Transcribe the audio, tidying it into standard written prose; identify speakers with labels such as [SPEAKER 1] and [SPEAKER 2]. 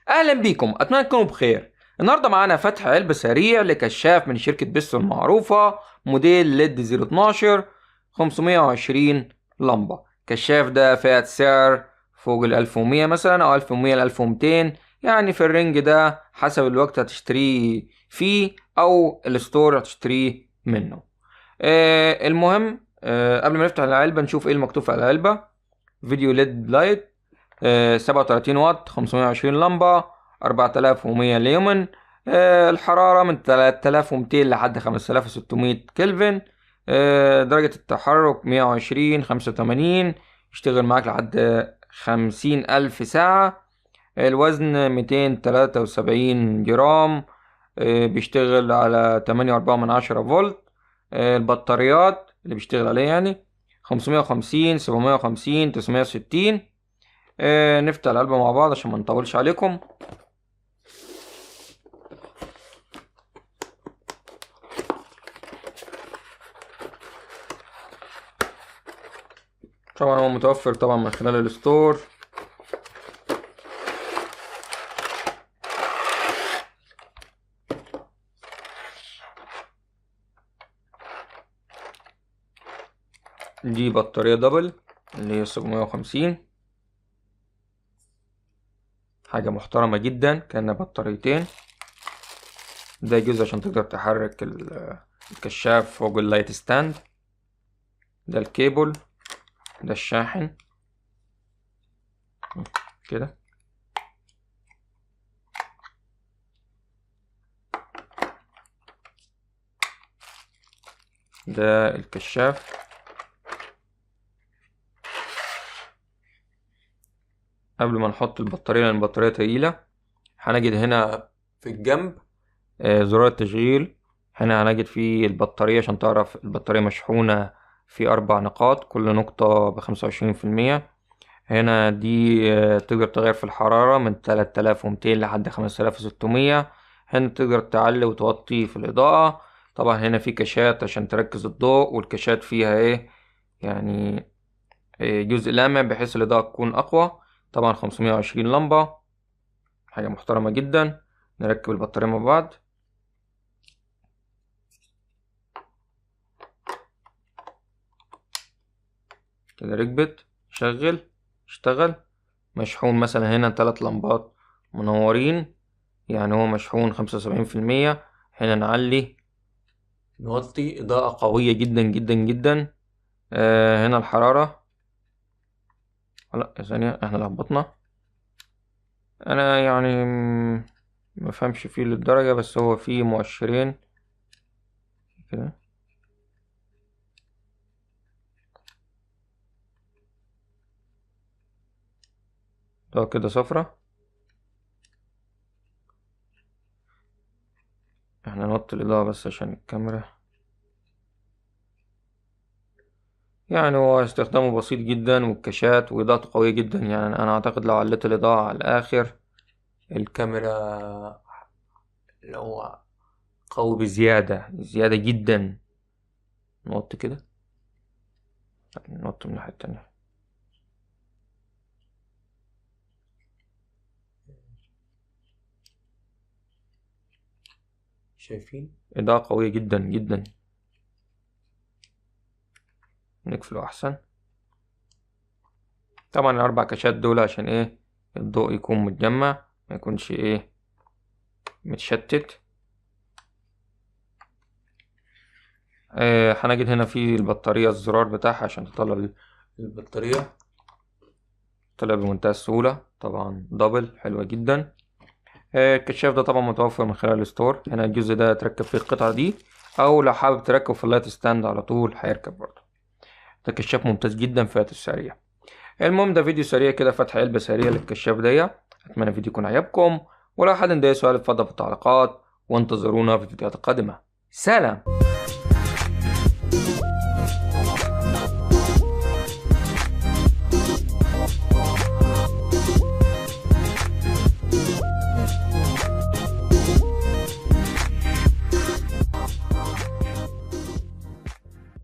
[SPEAKER 1] اهلا بيكم، اتمنى تكونوا بخير. النهارده معانا فتح علبة سريع لكشاف من شركة بيستون المعروفة، موديل ليد 012 520 لمبة. كشاف ده فئة سعر فوق 1100 مثلا او 1100 ل 1200، يعني في الرينج ده حسب الوقت هتشتريه فيه او الستور هتشتريه منه. المهم، قبل ما نفتح العلبة نشوف ايه المكتوب في العلبة. فيديو ليد لايت، 37 واط، 520 لمبة، 4100 ليومن. الحرارة من 3200 لحد 5600 كلفن. درجة التحرك 120 85، يشتغل معاك لحد 50,000 ساعة. الوزن 273 جرام. بيشتغل على 8.4 فولت. البطاريات اللي بيشتغل عليها يعني 550 750 960. نفتح العلبة مع بعض عشان ما نطولش عليكم. طبعا هو متوفر طبعا من خلال الستور. دي بطارية دبل اللي هي 750، حاجة محترمة جدا، كأنها بطاريتين. ده جزء عشان تقدر تحرك الكشاف فوق اللايت ستاند. ده الكيبل، ده الشاحن كده. ده الكشاف. قبل ما نحط البطارية، لأن البطارية تقيلة، هنجد هنا في الجنب زرار التشغيل. هنا هنجد فيه البطارية عشان تعرف البطارية مشحونة، في 4 نقاط، كل نقطة ب25%. هنا دي تقدر تغير في الحرارة من 3200 لحد 5600. هنا تقدر تعلي وتوطي في الإضاءة. طبعا هنا في كاشات عشان تركز الضوء، والكاشات فيها يعني جزء لامع بحيث الإضاءة تكون أقوى. طبعا 520 لمبة، حاجة محترمة جدا. نركب البطارية مع بعض كده. ركبت، شغل، اشتغل. مشحون مثلا هنا 3 لمبات منورين، يعني هو مشحون 75%. هنا نعلي نوطي، إضاءة قوية جدا جدا جدا. هنا الحرارة، لا ثانية احنا لخبطنا. انا يعني مفهمش فيه للدرجة، بس هو فيه مؤشرين كده. ده كده صفرة. احنا نوطي الإضاءة بس عشان الكاميرا. يعني هو استخدامه بسيط جدا، والكاشات وإضاءته قوية جدا. يعني أنا أعتقد لو عليت الإضاءة على الآخر، الكاميرا اللي هو قوي بزيادة زيادة جدا. نوطي كده، نوطي من الناحية التانية. شايفين إضاءة قوية جدا جدا. نقفله أحسن. طبعا ال4 كاشات دول عشان الضوء يكون متجمع، ما يكونش متشتت. هنجد هنا في البطارية، الزرار بتاعها عشان تطلع البطارية. طلع بمنتهى السهولة، طبعا دبل، حلوة جدا. الكشاف ده طبعا متوفر من خلال الستور. هنا الجزء ده تركب فيه القطعة دي، او لو حابب تركب في اللايت ستاند على طول هيركب برضه. ده كشاف ممتاز جدا في الفئات السعرية. المهم ده فيديو سريع كده، فتح علبة سريع للكشاف دي. اتمنى الفيديو يكون عجبكم، ولو حد عنده سؤال اتفضل في التعليقات، وانتظرونا في الفيديوهات القادمة. سلام.